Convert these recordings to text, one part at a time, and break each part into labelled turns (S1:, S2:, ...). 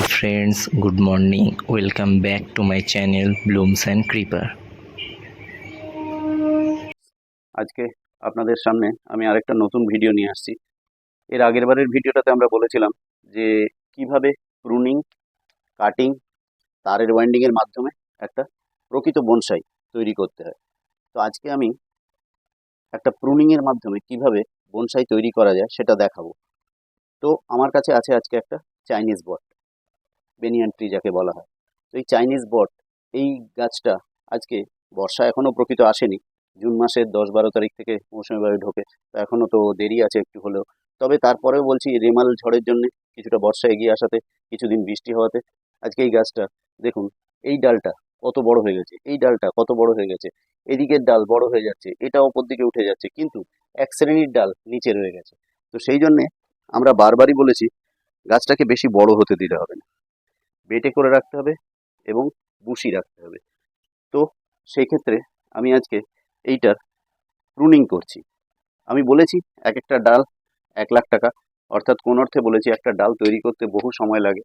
S1: friends, good morning. Welcome back to my channel Blooms and Creeper.
S2: আজকে আপনাদের সামনে আমি আরেকটা নতুন ভিডিও নিয়ে আসছি। এর আগের বারের ভিডিওটাতে আমরা বলেছিলাম যে কিভাবে প্রুনিং, কাটিং, তারের ওয়াইন্ডিং এর মাধ্যমে একটা প্রকৃত বনসাই তৈরি করতে হয়। তো আজকে আমি একটা প্রুনিং এর মাধ্যমে কিভাবে বনসাই তৈরি করা যায় সেটা দেখাবো। তো আমার কাছে আছে আজকে একটা চাইনিজ বট, বেনিয়ান ট্রি যাকে বলা হয়। তো এই চাইনিজ বট, এই গাছটা আজকে বর্ষা এখনো প্রকৃত আসেনি। জুন মাসের 10-12 তারিখ থেকে মৌসুমি বায়ু ঢোকে, তো এখনো তো দেরি আছে একটু হলেও। তবে তারপরেও বলছি, রেমাল ঝড়ের জন্য কিছুটা বর্ষা এগিয়ে আসাতে, কিছুদিন বৃষ্টি হওয়াতে আজকে এই গাছটা দেখুন, এই ডালটা কত বড় হয়ে গেছে, এই ডালটা কত বড় হয়ে গেছে, এদিকের ডাল বড় হয়ে যাচ্ছে, এটা ওপর দিকে উঠে যাচ্ছে, কিন্তু এক শ্রেণীর ডাল নিচে রয়ে গেছে। তো সেই জন্যে আমরা বারবারই বলেছি, গাছটাকে বেশি বড় হতে দিতে হবে না, বেটে করে রাখতে হবে এবং বুশি রাখতে হবে। তো সেই ক্ষেত্রে আমি আজকে এইটার প্রুনিং করছি। আমি বলেছি এক একটা ডাল 1 লাখ টাকা, অর্থাৎ কোন অর্থে বলেছি একটা ডাল তৈরি করতে বহু সময় লাগে।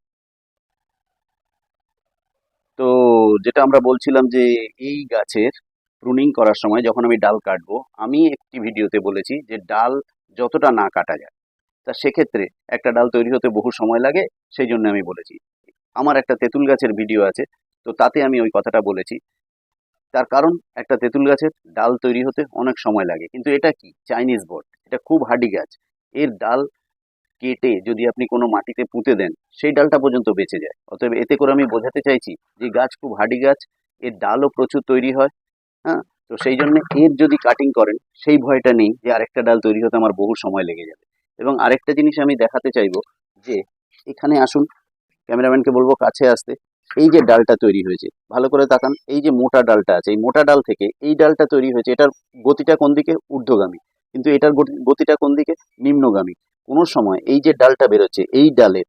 S2: তো যেটা আমরা বলছিলাম যে এই গাছের প্রুনিং করার সময় যখন আমি ডাল কাটবো, আমি একটি ভিডিওতে বলেছি যে ডাল যতটা না কাটা যায়, তা সেক্ষেত্রে একটা ডাল তৈরি হতে বহু সময় লাগে। সেই জন্য আমি বলেছি, আমার একটা তেঁতুল গাছের ভিডিও আছে, তো তাতে আমি ওই কথাটা বলেছি। তার কারণ, একটা তেঁতুল গাছের ডাল তৈরি হতে অনেক সময় লাগে, কিন্তু এটা কি চাইনিজ বট, এটা খুব হার্ডি গাছ। এর ডাল কেটে যদি আপনি কোনো মাটিতে পুঁতে দেন, সেই ডালটা পর্যন্ত বেঁচে যায়। অতএব এতে করে আমি বোঝাতে চাইছি যে গাছ খুব হার্ডি গাছ, এর ডালও প্রচুর তৈরি হয়। হ্যাঁ, তো সেই জন্য এর যদি কাটিং করেন, সেই ভয়টা নেই যে আরেকটা ডাল তৈরি হতে আমার বহু সময় লেগে যাবে। এবং আরেকটা জিনিস আমি দেখাতে চাইবো, যে এখানে আসুন, ক্যামেরাম্যানকে বলবো কাছে আসতে। এই যে ডালটা তৈরি হয়েছে, ভালো করে তাকান, এই যে মোটা ডালটা আছে, এই মোটা ডাল থেকে এই ডালটা তৈরি হয়েছে, এটার গতিটা কোন দিকে? ঊর্ধ্বগামী। কিন্তু এটার গতিটা কোন দিকে? নিম্নগামী। কোনো সময় এই যে ডালটা বেরোচ্ছে, এই ডালের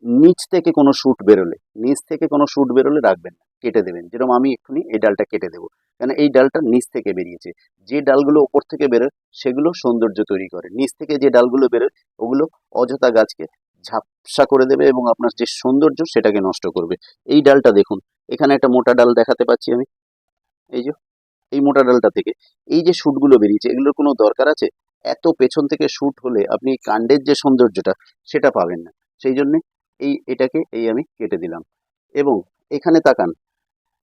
S2: নিচ থেকে কোনো শুট বেরোলে, নিচ থেকে কোনো শুট বেরোলে রাখবেন না, কেটে দেবেন। যেরকম আমি এক্ষুনি এই ডালটা কেটে দেবো, কেন এই ডালটা নিচ থেকে বেরিয়েছে। যে ডালগুলো ওপর থেকে বেরোয় সেগুলো সৌন্দর্য তৈরি করে, নিচ থেকে যে ডালগুলো বেরোয় ওগুলো অযথা গাছকে ঝাপসা করে দেবে এবং আপনার যে সৌন্দর্য সেটাকে নষ্ট করবে। এই ডালটা দেখুন, এখানে একটা মোটা ডাল দেখাতে পাচ্ছি আমি, এই যে এই মোটা ডালটা থেকে এই যে শুটগুলো বেরিয়েছে, এগুলোর কোনো দরকার আছে? এত পেছন থেকে শুট হলে আপনি কাণ্ডের যে সৌন্দর্যটা সেটা পাবেন না। সেই জন্যে এটাকে আমি কেটে দিলাম। এবং এখানে তাকান,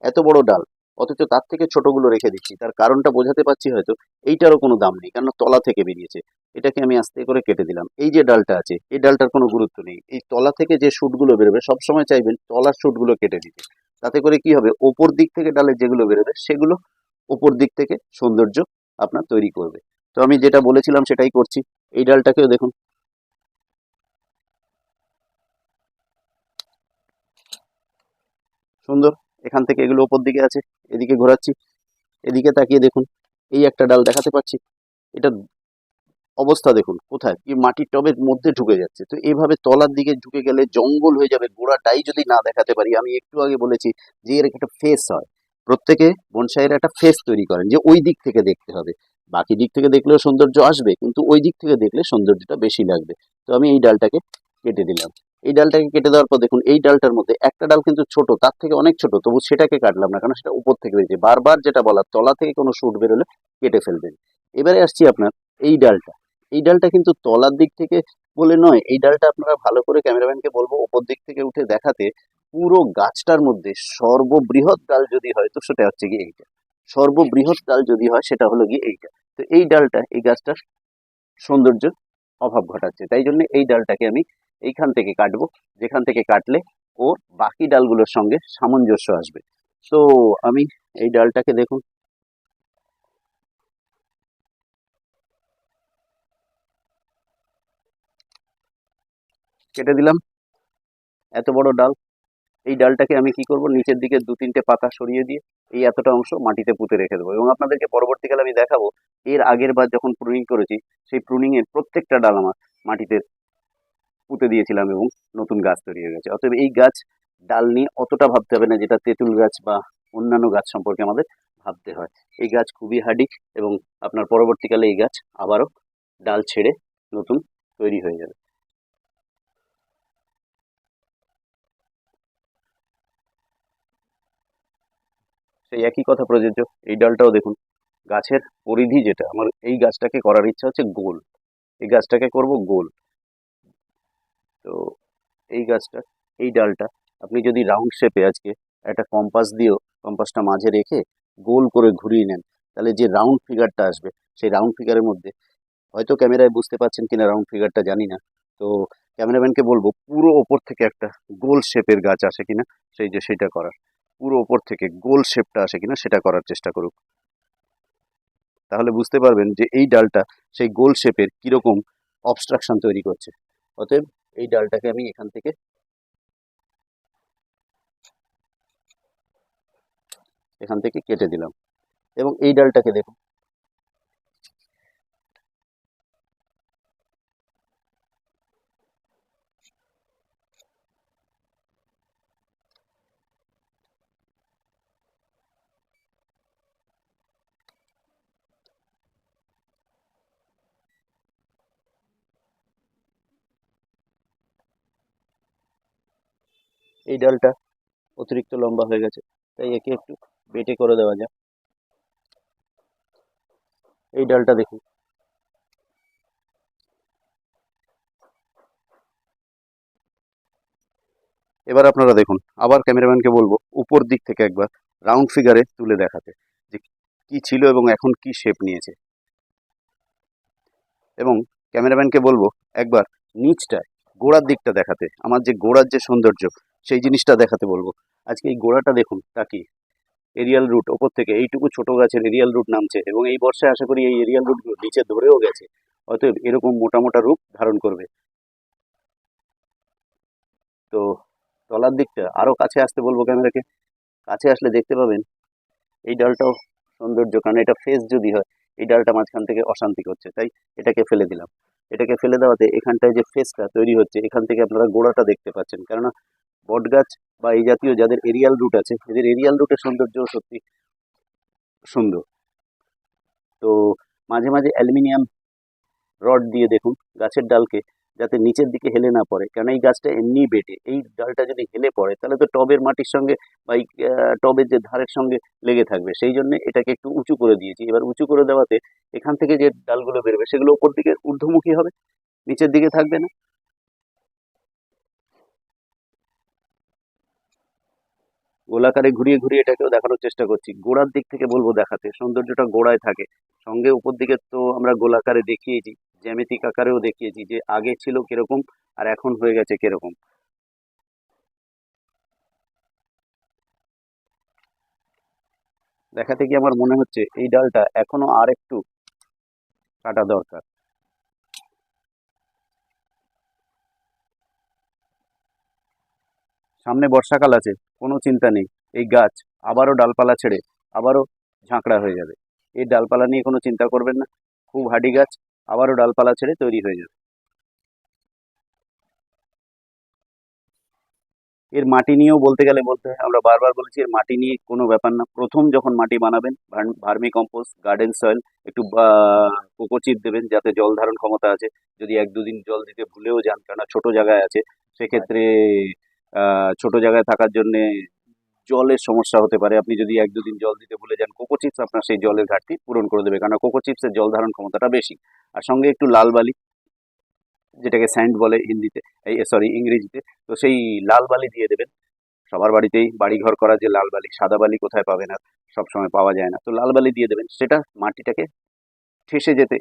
S2: এত বড় ডাল, অথচ তার থেকে ছোটগুলো রেখে দিচ্ছি। তার কারণটা বোঝাতে পারছি হয়তো। এইটারও কোনো দাম নেই, কারণ তলা থেকে বেরিয়েছে। এটাকে আমি আস্তে করে কেটে দিলাম। এই যে ডালটা আছে, এই ডালটার কোনো গুরুত্ব নেই। এই তলা থেকে যে শুটগুলো বেরোবে, সবসময় চাইবেন তলার শুটগুলো কেটে দিতে। তাতে করে কি হবে, ওপর দিক থেকে ডালের যেগুলো বেরোবে সেগুলো ওপর দিক থেকে সৌন্দর্য আপনার তৈরি করবে। তো আমি যেটা বলেছিলাম সেটাই করছি। এই ডালটাকেও দেখুন, সুন্দর। এখান থেকে এগুলো ওপর দিকে আছে, এদিকে ঘোরাচ্ছি, এদিকে তাকিয়ে দেখুন, এই একটা ডাল দেখাতে পাচ্ছি। এটা অবস্থা দেখুন, কোথায় কি মাটির টবের মধ্যে ঢুকে যাচ্ছে। তো এভাবে তলার দিকে ঢুকে গেলে জঙ্গল হয়ে যাবে, গোড়াটাই যদি না দেখাতে পারি। আমি একটু আগে বলেছি যে এর একটা ফেস হয়, প্রত্যেকে বনসাইয়ের একটা ফেস তৈরি করেন, যে ওই দিক থেকে দেখতে হবে। বাকি দিক থেকে দেখলেও সৌন্দর্য আসবে, কিন্তু ওই দিক থেকে দেখলে সৌন্দর্যটা বেশি লাগবে। তো আমি এই ডালটাকে কেটে দিলাম। এই ডালটাকে কেটে দেওয়ার পর দেখুন, এই ডালটার মধ্যে একটা ডাল কিন্তু ছোট, তার থেকে অনেক ছোট, তবু সেটাকে কাটলাম না, কারণ সেটা উপর থেকে বেরিয়েছে। বারবার যেটা বলার, তলা থেকে কোনো শুট বেরোলে কেটে ফেলবেন। এবারে আসছি আপনার এই ডালটা। এই ডালটা কিন্তু তলার দিক থেকে বলে নয়, এই ডালটা আপনারা ভালো করে, ক্যামেরাম্যানকে বলবো ওপর দিক থেকে উঠে দেখাতে। পুরো গাছটার মধ্যে সর্ববৃহৎ ডাল যদি হয়, তো সেটা হচ্ছে গিয়ে এইটা। সর্ববৃহৎ ডাল যদি হয়, সেটা হলো গিয়ে এইটা। তো এই ডালটা এই গাছটার সৌন্দর্য অভাব ঘটাচ্ছে, তাই জন্য এই ডালটাকে আমি এইখান থেকে কাটবো, যেখান থেকে কাটলে ওর বাকি ডালগুলোর সঙ্গে সামঞ্জস্য আসবে। তো আমি এই ডালটাকে দেখুন, কেটে দিলাম। এত বড় ডাল, এই ডালটাকে আমি কি করব, নিচের দিকে 2-3টে পাতা সরিয়ে দিয়ে এই এতটা অংশ মাটিতে পুঁতে রেখে দেবো। এবং আপনাদেরকে পরবর্তীকালে আমি দেখাবো, এর আগের বার যখন প্রুনিং করেছি, সেই প্রুনিং এর প্রত্যেকটা ডাল আমার মাটিতে পুঁতে দিয়েছিলাম এবং নতুন গাছ তৈরি হয়ে গেছে। অতএব এই গাছ ডাল নিয়ে অতটা ভাবতে হবে না, যেটা তেঁতুল গাছ বা অন্যান্য গাছ সম্পর্কে আমাদের ভাবতে হয়। এই গাছ খুবই হার্ডি, এবং আপনার পরবর্তীকালে এই গাছ আবারও ডাল ছেড়ে নতুন তৈরি হয়ে যাবে। সেই একই কথা প্রযোজ্য। এই ডালটাও দেখুন, গাছের পরিধি যেটা, আমার এই গাছটাকে করার ইচ্ছা হচ্ছে গোল, এই গাছটাকে করব গোল। তো এই গাছটা, এই ডালটা আপনি যদি রাউন্ড শেপে আজকে একটা কম্পাস দিয়েও, কম্পাসটা মাঝে রেখে গোল করে ঘুরিয়ে নেন, তাহলে যে রাউন্ড ফিগারটা আসবে, সেই রাউন্ড ফিগারের মধ্যে, হয়তো ক্যামেরায় বুঝতে পারছেন কিনা রাউন্ড ফিগারটা জানি না, তো ক্যামেরাম্যানকে বলবো পুরো ওপর থেকে একটা গোল শেপের গাছ আসে কিনা, সেটা করার, পুরো ওপর থেকে গোল শেপটা আসে কিনা সেটা করার চেষ্টা করুক। তাহলে বুঝতে পারবেন যে এই ডালটা সেই গোল শেপের কিরকম অবস্ট্রাকশন তৈরি করছে। অতএব এই ডালটাকে আমি এখান থেকে কেটে দিলাম, এবং এই ডালটাকে দেখুন, এই ডালটা অতিরিক্ত লম্বা হয়ে গেছে, তাই একে একটু বেটে করে দেওয়া যাক। এই ডালটা দেখুন, এবার আপনারা দেখুন, আবার ক্যামেরাম্যানকে বলবো উপর দিক থেকে একবার রাউন্ড ফিগারে তুলে দেখাতে যে কি ছিল এবং এখন কি শেপ নিয়েছে, এবং ক্যামেরাম্যানকে বলবো একবার নিচটায় গোড়ার দিকটা দেখাতে, আমার যে গোড়ার যে সৌন্দর্য সেই জিনিসটা দেখাতে বলবো। আজকে এই গোড়াটা দেখুন তাকিয়ে, এরিয়াল রুট ওপর থেকে এইটুকু ছোট গাছের এরিয়াল রুট নামছে, এবং এই বর্ষায় আশা করি এই এরিয়াল রুটগুলো নিচে ধরেও গেছে, অতএব এরকম মোটা মোটা রূপ ধারণ করবে। তো তলার দিকটা আরো কাছে আসতে বলবো ক্যামেরাকে, কাছে আসলে দেখতে পাবেন এই ডালটাও সৌন্দর্য, কারণ এটা ফেস যদি হয়, এই ডালটা মাঝখান থেকে অশান্তি করছে, তাই এটাকে ফেলে দিলাম। এটাকে ফেলে দেওয়াতে এখানটায় যে ফেসটা তৈরি হচ্ছে, এখান থেকে আপনারা গোড়াটা দেখতে পাচ্ছেন, কেননা বট গাছ বা এই জাতীয় যাদের এরিয়াল রুট আছে, এদের এরিয়াল রুটের সৌন্দর্য সত্যি সুন্দর। তো মাঝে মাঝে অ্যালুমিনিয়াম রড দিয়ে দেখুন গাছের ডালকে, যাতে নিচের দিকে হেলে না পড়ে, কারণ এই গাছটা এমনি বেটে, এই ডালটা যদি হেলে পড়ে তাহলে তো টবের মাটির সঙ্গে বা এই টবের যে ধারের সঙ্গে লেগে থাকবে, সেই জন্য এটাকে একটু উঁচু করে দিয়েছি। এবার উঁচু করে দেওয়াতে এখান থেকে যে ডালগুলো বেরোবে সেগুলো উপর দিকে ঊর্ধ্বমুখী হবে, নিচের দিকে থাকবে না। গোলাকারে ঘুরিয়ে ঘুরিয়ে এটাকেও দেখানোর চেষ্টা করছি, গোড়ার দিক থেকে বলবো দেখাতে, সৌন্দর্যটা গোড়ায় থাকে, সঙ্গে উপর দিকে তো আমরা গোলাকারে দেখিয়েছি, জ্যামিতিক আকারেও দেখিয়েছি যে আগে ছিল কিরকম আর এখন হয়ে গেছে কিরকম। দেখাতে গিয়ে আমার মনে হচ্ছে এই ডালটা এখনো আর একটু কাটা দরকার। সামনে বর্ষাকাল আছে, কোনো চিন্তা নেই, এই গাছ আবারও ডালপালা ছেড়ে আবারও ঝাঁকড়া হয়ে যাবে, এই ডালপালা নিয়ে কোনো চিন্তা করবেন না, খুব হার্ডি গাছ, আবারও ডালপালা ছেড়ে তৈরি হয়ে যাবে। এর মাটি নিয়েও বলতে গেলে বলতে হয়, আমরা বারবার বলেছি এর মাটি নিয়ে কোনো ব্যাপার না। প্রথম যখন মাটি বানাবেন, ভার্মি কম্পোস্ট, গার্ডেন সয়েল, একটু কোকোচিট দেবেন যাতে জল ধারণ ক্ষমতা আছে। যদি এক দুদিন জল দিতে ভুলেও যান, কেননা ছোট জায়গায় আছে, সেক্ষেত্রে ছোট জায়গায় থাকার জন্যে জলের সমস্যা হতে পারে, আপনি যদি এক দুদিন জল দিতে ভুলে যান, কোকো চিপস আপনার সেই জলের ঘাটতি পূরণ করে দেবে, কারণ কোকো চিপসের জল ধারণ ক্ষমতাটা বেশি। আর সঙ্গে একটু লাল বালি, যেটাকে স্যান্ড বলে হিন্দিতে, এই সরি ইংরেজিতে, তো সেই লাল বালি দিয়ে দেবেন। সবার বাড়িতেই বাড়ি ঘর করা যে লাল বালি, সাদা বালি কোথায় পাবেন আর, সব সময় পাওয়া যায় না, তো লাল বালি দিয়ে দেবেন, সেটা মাটিটাকে ঠেসে যেতে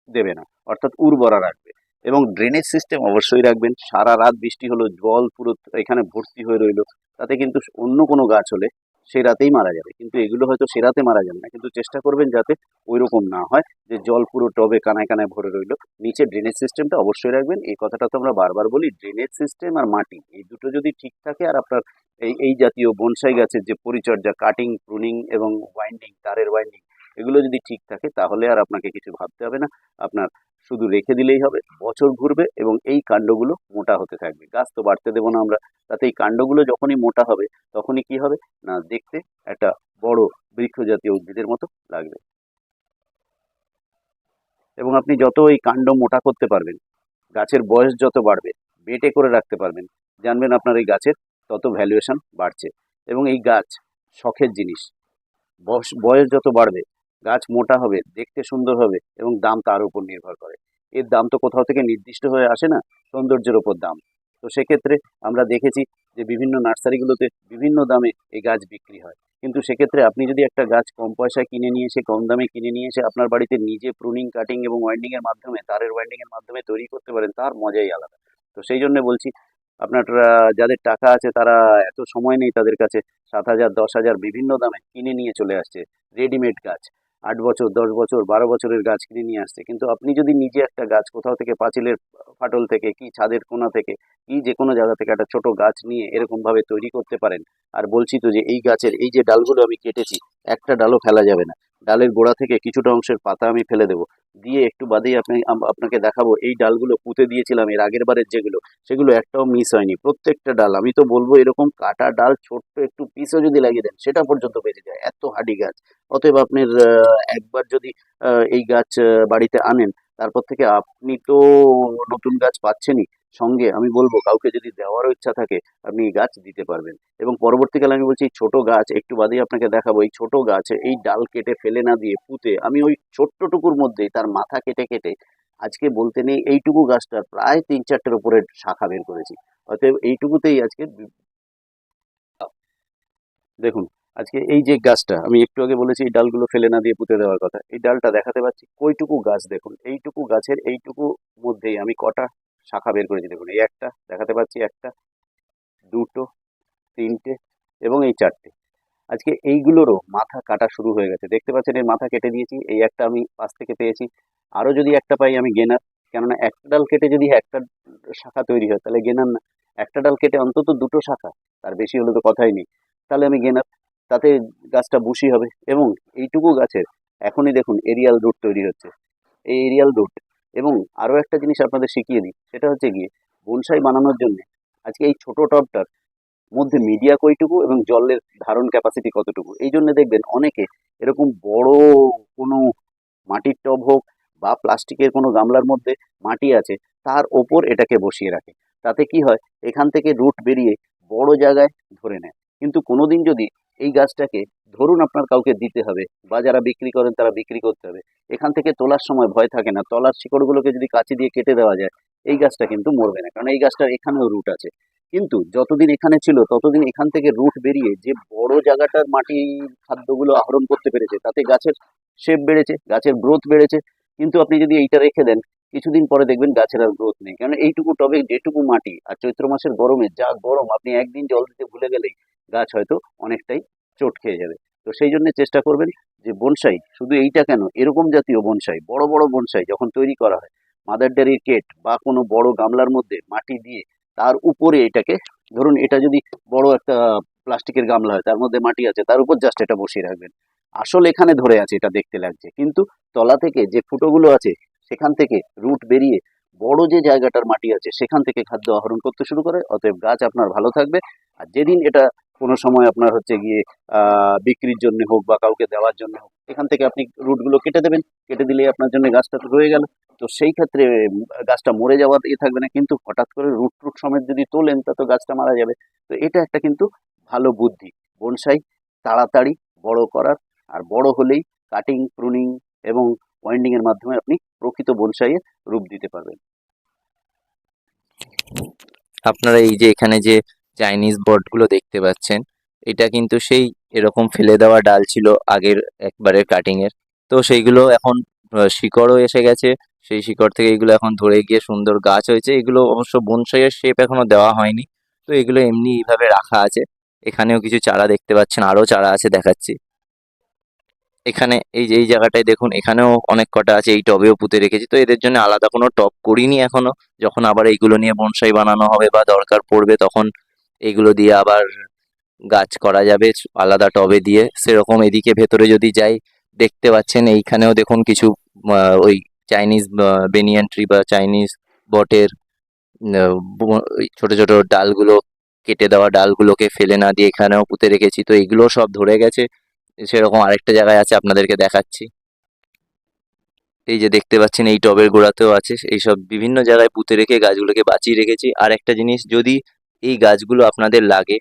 S2: দেবে না, অর্থাৎ উর্বরা রাখবে। এবং ড্রেনেজ সিস্টেম অবশ্যই রাখবেন, সারা রাত বৃষ্টি হলো, জল পুরো এখানে ভর্তি হয়ে রইলো, তাতে কিন্তু অন্য কোনো গাছ হলে সে রাতেই মারা যাবে, কিন্তু এগুলো হয়তো সে রাতে মারা যাবে না, কিন্তু চেষ্টা করবেন যাতে ওই রকম না হয় যে জল পুরো টবে কানায় কানায় ভরে রইলো। নিচে ড্রেনেজ সিস্টেমটা অবশ্যই রাখবেন, এই কথাটা তো আমরা বারবার বলি, ড্রেনেজ সিস্টেম আর মাটি এই দুটো যদি ঠিক থাকে, আর আপনার এই জাতীয় বনসাই গাছের যে পরিচর্যা, কাটিং, প্রুনিং এবং ওয়াইন্ডিং, তারের ওয়াইন্ডিং, এগুলো যদি ঠিক থাকে তাহলে আর আপনাকে কিছু ভাবতে হবে না, আপনার শুধু রেখে দিলেই হবে, বছর ঘুরবে এবং এই কাণ্ডগুলো মোটা হতে থাকবে। গাছ তো বাড়তে দেবো না আমরা, তাতে এই কাণ্ডগুলো যখনই মোটা হবে তখনই কি হবে না, দেখতে একটা বড় বৃক্ষ জাতীয় উদ্ভিদের মতো লাগবে। এবং আপনি যত এই কাণ্ড মোটা করতে পারবেন, গাছের বয়স যত বাড়বে, বেটে করে রাখতে পারবেন, জানবেন আপনার এই গাছের তত ভ্যালুয়েশন বাড়ছে। এবং এই গাছ শখের জিনিস, বয়স যত বাড়বে গাছ মোটা হবে, দেখতে সুন্দর হবে এবং দাম তার উপর নির্ভর করে। এর দাম তো কোথাও থেকে নির্দিষ্ট হয়ে আসে না, সৌন্দর্যের ওপর দাম। তো সেক্ষেত্রে আমরা দেখেছি যে বিভিন্ন নার্সারিগুলোতে বিভিন্ন দামে এই গাছ বিক্রি হয়, কিন্তু সেক্ষেত্রে আপনি যদি একটা গাছ কম পয়সায় কিনে নিয়ে এসে, কম দামে কিনে নিয়ে এসে আপনার বাড়িতে নিজে প্রুনিং, কাটিং এবং ওয়াইন্ডিং এর মাধ্যমে, তারের ওয়াইন্ডিং এর মাধ্যমে তৈরি করতে পারেন, তার মজাই আলাদা। তো সেই জন্য বলছি, আপনারা যাদের টাকা আছে তারা, এত সময় নেই তাদের কাছে, 7,000 10,000 বিভিন্ন দামে কিনে নিয়ে চলে আসছে রেডিমেড গাছ। 8 বছর, 10 বছর, 12 বছরের গাছ কিনে নিয়ে আসছে। কিন্তু আপনি যদি নিজে একটা গাছ কোথাও থেকে, পাঁচিলের ফাটল থেকে কি ছাদের কোণা থেকে কি যে কোনো জায়গা থেকে একটা ছোট গাছ নিয়ে এরকম ভাবে তৈরি করতে পারেন। আর বলছি তো যে এই গাছের এই যে ডালগুলো আমি কেটেছি, একটা ডালও ফেলা যাবে না। ডালের গোড়া থেকে কিছুটা অংশের পাতা আমি ফেলে দেবো, দিয়ে একটু বাদেই আপনাকে দেখাবো এই ডালগুলো পুঁতে দিয়েছিলাম এর আগের বারের যেগুলো, সেগুলো একটাও মিস হয়নি। প্রত্যেকটা ডাল, আমি তো বলবো এরকম কাটা ডাল ছোট্ট একটু পিসও যদি লাগিয়ে দেন সেটা পর্যন্ত বেঁচে যায়, এত হাডি গাছ। অতএব আপনার একবার যদি এই গাছ বাড়িতে আনেন, তারপর থেকে আপনি তো নতুন গাছ পাচ্ছেনই, সঙ্গে আমি বলবো কাউকে যদি দেওয়ারও ইচ্ছা থাকে আপনি এই গাছ দিতে পারবেন। এবং পরবর্তীকালে আমি বলছি এই ছোট গাছ, একটু বাদেই আপনাকে দেখাবো এই ছোট গাছ, এই ডাল কেটে ফেলে না দিয়ে পুঁতে আমি ওই ছোট্টটুকুর মধ্যেই তার মাথা কেটে কেটে আজকে বলতে নেই এইটুকু গাছটার প্রায় 3-4টের উপরে শাখা বের করেছি। অতএব এইটুকুতেই আজকে দেখুন, আজকে এই যে গাছটা আমি একটু আগে বলেছি এই ডালগুলো ফেলে না দিয়ে পুঁতে দেওয়ার কথা, এই ডালটা দেখাতে পাচ্ছি কইটুকু গাছ। দেখুন এইটুকু গাছের এইটুকু মধ্যেই আমি কটা শাখা বের করেছি। দেখুন এই একটা দেখাতে পাচ্ছি, একটা, দুটো, তিনটে এবং এই চারটে। আজকে এইগুলোরও মাথা কাটা শুরু হয়ে গেছে, দেখতে পাচ্ছেন এর মাথা কেটে দিয়েছি। এই একটা আমি পাশ থেকে পেয়েছি, আরও যদি একটা পাই আমি গেনার। কেননা একটা ডাল কেটে যদি একটা শাখা তৈরি হয় তাহলে গেনার না, একটা ডাল কেটে অন্তত দুটো শাখা, তার বেশি হলে তো কথাই নেই, তাহলে আমি গেনার। তাতে গাছটা বুশি হবে। এবং এইটুকু গাছের এখনই দেখুন এরিয়াল রুট তৈরি হচ্ছে, এই এরিয়াল রুট। এবং আরও একটা জিনিস আপনাদের শিখিয়ে দিই, সেটা হচ্ছে গিয়ে বনসাই বানানোর জন্য আজকে এই ছোট টবটার মধ্যে মিডিয়া কইটুকু এবং জলের ধারণ ক্যাপাসিটি কতটুকু। এই জন্য দেখবেন অনেকে এরকম বড় কোনো মাটির টব হোক বা প্লাস্টিকের কোনো গামলার মধ্যে মাটি আছে, তার ওপর এটাকে বসিয়ে রাখে। তাতে কি হয়, এখান থেকে রুট বেরিয়ে বড় জায়গায় ধরে নেয়। কিন্তু কোনোদিন যদি এই গাছটাকে, ধরুন আপনার কাউকে দিতে হবে বা যারা বিক্রি করেন তারা বিক্রি করতে হবে, এখান থেকে তোলার সময় ভয় থাকে না, তলার শিকড়গুলোকে যদি কাঁচি দিয়ে কেটে দেওয়া যায় এই গাছটা কিন্তু মরবে না, কারণ এই গাছটার এখানেও রুট আছে। কিন্তু যতদিন এখানে ছিল ততদিন এখান থেকে রুট বেরিয়ে যে বড় জায়গাটার মাটির খাদ্যগুলো আহরণ করতে পেরেছে, তাতে গাছের শেপ বেড়েছে, গাছের গ্রোথ বেড়েছে। কিন্তু আপনি যদি এইটা রেখে দেন, কিছুদিন পরে দেখবেন গাছের আর গ্রোথ নেই, কারণ এইটুকু টবে যেটুকু মাটি, আর চৈত্র মাসের গরমে যা গরম, আপনি একদিন জল দিতে ভুলে গেলেই গাছ হয়তো অনেকটাই চোট খেয়ে যাবে। তো সেই জন্য চেষ্টা করবেন যে বনসাই, শুধু এইটা কেন, এরকম জাতীয় বনসাই, বড় বড় বনসাই যখন তৈরি করা হয়, মাদার ডেয়ারির কেট বা কোনো বড় গামলার মধ্যে মাটি দিয়ে তার উপরে এটাকে, ধরুন এটা যদি বড় একটা প্লাস্টিকের গামলা হয়, তার মধ্যে মাটি আছে, তার উপর জাস্ট এটা বসিয়ে রাখবেন। আসল এখানে ধরে আছে, এটা দেখতে লাগছে, কিন্তু তলা থেকে যে ফুটোগুলো আছে সেখান থেকে রুট বেরিয়ে বড় যে জায়গাটার মাটি আছে সেখান থেকে খাদ্য আহরণ করতে শুরু করে। অতএব গাছ আপনার ভালো থাকবে। আর যেদিন এটা কোনো সময় আপনার হচ্ছে গিয়ে বিক্রির জন্য হোক বা কাউকে দেওয়ার জন্য হোক, এখান থেকে আপনি রুটগুলো কেটে দেবেন, কেটে দিলেই আপনার জন্য গাছটা তো রয়ে গেল। তো সেই ক্ষেত্রে গাছটা মরে যাওয়ার থাকবে না, কিন্তু হঠাৎ করে রুট টুট সমেত যদি তোলেন তা তো গাছটা মারা যাবে। তো এটা একটা কিন্তু ভালো বুদ্ধি বনসাই তাড়াতাড়ি বড় করার। আর বড় হলেই কাটিং, প্রুনিং এবং ওয়াইন্ডিং এর মাধ্যমে আপনি প্রকৃত বনসাইয়ের রূপ দিতে পারবেন।
S1: আপনারা এই যে এখানে যে চাইনিজ বটগুলো দেখতে পাচ্ছেন, এটা কিন্তু সেই এরকম ফেলে দেওয়া ডাল ছিল আগের একবারের কাটিং এর। তো সেইগুলো এখন শিকড়ও এসে গেছে, সেই শিকড় থেকে এগুলো এখন ধরে গিয়ে সুন্দর গাছ হয়েছে। এগুলো অবশ্য বনসাইয়ের শেপ এখনো দেওয়া হয়নি, তো এগুলো এমনি এইভাবে রাখা আছে। এখানেও কিছু চারা দেখতে পাচ্ছেন, আরো চারা আছে, দেখাচ্ছি। এখানে এই যে এই জায়গাটায় দেখুন, এখানেও অনেক কটা আছে, এই টবেও পুঁতে রেখেছি। তো এদের জন্য আলাদা কোনো টব করিনি এখনো। যখন আবার এইগুলো নিয়ে বনসাই বানানো হবে বা দরকার পড়বে, তখন এইগুলো দিয়ে আবার গাছ করা যাবে আলাদা টবে দিয়ে। সেরকম এদিকে ভেতরে যদি যাই, দেখতে পাচ্ছেন এইখানেও দেখুন কিছু ওই চাইনিজ বেনিয়ান ট্রি বা চাইনিজ বটের ওই ছোট ছোট ডালগুলো, কেটে দেওয়া ডালগুলোকে ফেলে না দিয়ে এখানেও পুঁতে রেখেছি। তো এগুলো সব ধরে গেছে। সেরকম আরেকটা জায়গায় আছে, আপনাদেরকে দেখাচ্ছি। এই যে দেখতে পাচ্ছেন এই টবের গোড়াতেও আছে। এইসব বিভিন্ন জায়গায় পুঁতে রেখে গাছগুলোকে বাঁচিয়ে রেখেছি। আর একটা জিনিস, যদি এই গাছগুলো আপনাদের লাগে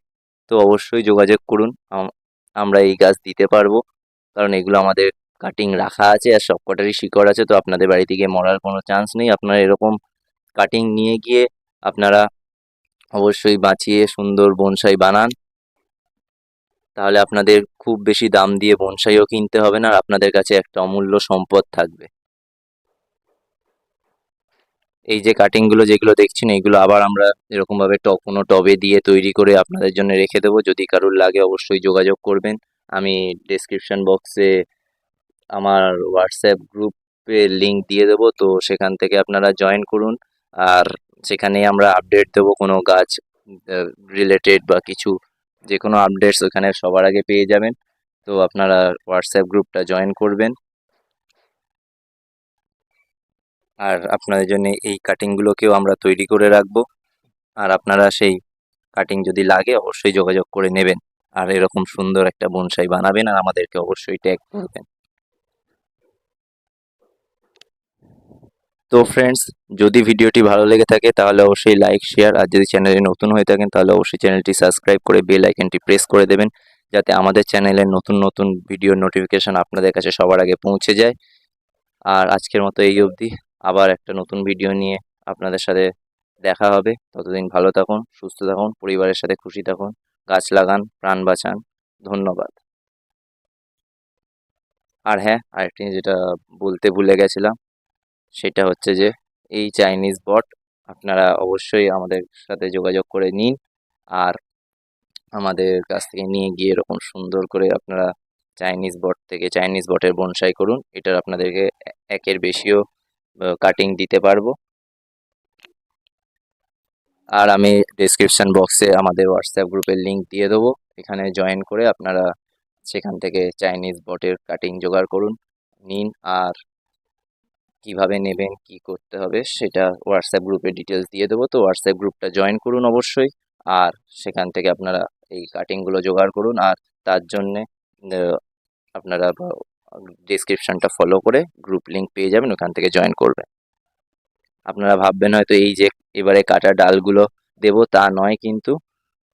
S1: তো অবশ্যই যোগাযোগ করুন, আমরা এই গাছ দিতে পারবো। কারণ এগুলো আমাদের কাটিং রাখা আছে আর সবকটারই শিকড় আছে, তো আপনাদের বাড়িতে গিয়ে মরার কোনো চান্স নেই। আপনারা এরকম কাটিং নিয়ে গিয়ে আপনারা অবশ্যই বাঁচিয়ে সুন্দর বনসাই বানান, তাহলে আপনাদের খুব বেশি দাম দিয়ে বনসাইও কিনতে হবে না, আর আপনাদের কাছে একটা অমূল্য সম্পদ থাকবে। এই যে কাটিংগুলো যেগুলো দেখছেন, এইগুলো আবার আমরা এরকমভাবে কোনো টবে দিয়ে তৈরি করে আপনাদের জন্য রেখে দেবো। যদি কারোর লাগে অবশ্যই যোগাযোগ করবেন। আমি ডেসক্রিপশন বক্সে আমার হোয়াটসঅ্যাপ গ্রুপে লিংক দিয়ে দেবো, তো সেখান থেকে আপনারা জয়েন করুন। আর সেখানে আমরা আপডেট দেবো কোনো গাছ রিলেটেড বা কিছু, যে কোনো আপডেটস ওখানে সবার আগে পেয়ে যাবেন। তো আপনারা হোয়াটসঅ্যাপ গ্রুপটা জয়েন করবেন। আর আপনাদের জন্য এই কাটিংগুলোকেও আমরা তৈরি করে রাখবো, আর আপনারা সেই কাটিং যদি লাগে অবশ্যই যোগাযোগ করে নেবেন। আর এরকম সুন্দর একটা বনসাই বানাবেন আর আমাদেরকে অবশ্যই ট্যাগ করবেন। তো ফ্রেন্ডস, যদি ভিডিওটি ভালো লেগে থাকে তাহলে অবশ্যই লাইক, শেয়ার, আর যদি চ্যানেলে নতুন হয়ে থাকেন তাহলে অবশ্যই চ্যানেলটি সাবস্ক্রাইব করে বেল আইকনটি প্রেস করে দেবেন, যাতে আমাদের চ্যানেলের নতুন নতুন ভিডিওর নোটিফিকেশন আপনাদের কাছে সবার আগে পৌঁছে যায়। আর আজকের মতো এই অবধি, আবার একটা নতুন ভিডিও নিয়ে আপনাদের সাথে দেখা হবে। ততদিন ভালো থাকুন, সুস্থ থাকুন, পরিবারের সাথে খুশি থাকুন, গাছ লাগান, প্রাণ বাঁচান। ধন্যবাদ। আর হ্যাঁ, আরেকটি যেটা বলতে ভুলে গেছিলাম, সেটা হচ্ছে যে এই চাইনিজ বট আপনারা অবশ্যই আমাদের সাথে যোগাযোগ করে নিন, আর আমাদের কাছ থেকে নিয়ে গিয়ে এরকম সুন্দর করে আপনারা চাইনিজ বট থেকে চাইনিজ বটের বনসাই করুন। এটার আপনাদেরকে একের বেশিও কাটিং দিতে পারবো। আর আমি ডেসক্রিপশন বক্সে আমাদের হোয়াটসঅ্যাপ গ্রুপের লিংক দিয়ে দেবো, এখানে জয়েন করে আপনারা সেখান থেকে চাইনিজ বটের কাটিং জোগাড় করুন, নিন। আর কিভাবে নেবেন, কি করতে হবে সেটা হোয়াটসঅ্যাপ গ্রুপে ডিটেলস দিয়ে দেবো, তো হোয়াটসঅ্যাপ গ্রুপটা জয়েন করুন অবশ্যই। আর সেখান থেকে আপনারা এই কাটিংগুলো জোগাড় করুন, আর তার জন্যে আপনারা ডেসক্রিপশনটা ফলো করে গ্রুপ লিংক পেয়ে যাবেন, ওখান থেকে জয়েন করবেন। আপনারা ভাববেন হয়তো এই যে এবারে কাটা ডালগুলো দেবো, তা নয়, কিন্তু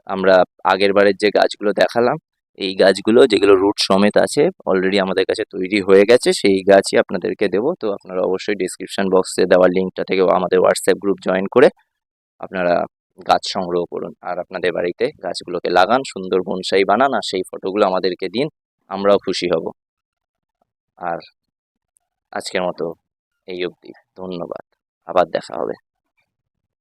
S1: আমরা আগের বারের যে গাছগুলো দেখালাম, এই গাছগুলো যেগুলো রুট সমেত আছে অলরেডি আমাদের কাছে তৈরি হয়ে গেছে, সেই গাছই আপনাদেরকে দেবো। তো আপনারা অবশ্যই ডিসক্রিপশন বক্সে দেওয়ার লিঙ্কটা থেকে আমাদের হোয়াটসঅ্যাপ গ্রুপ জয়েন করে আপনারা গাছ সংগ্রহ করুন, আর আপনাদের বাড়িতে গাছগুলোকে লাগান, সুন্দর বনসাই বানান, আর সেই ফটোগুলো আমাদেরকে দিন, আমরাও খুশি হব। আর আজকের মতো এই অবধি, ধন্যবাদ, আবার দেখা হবে।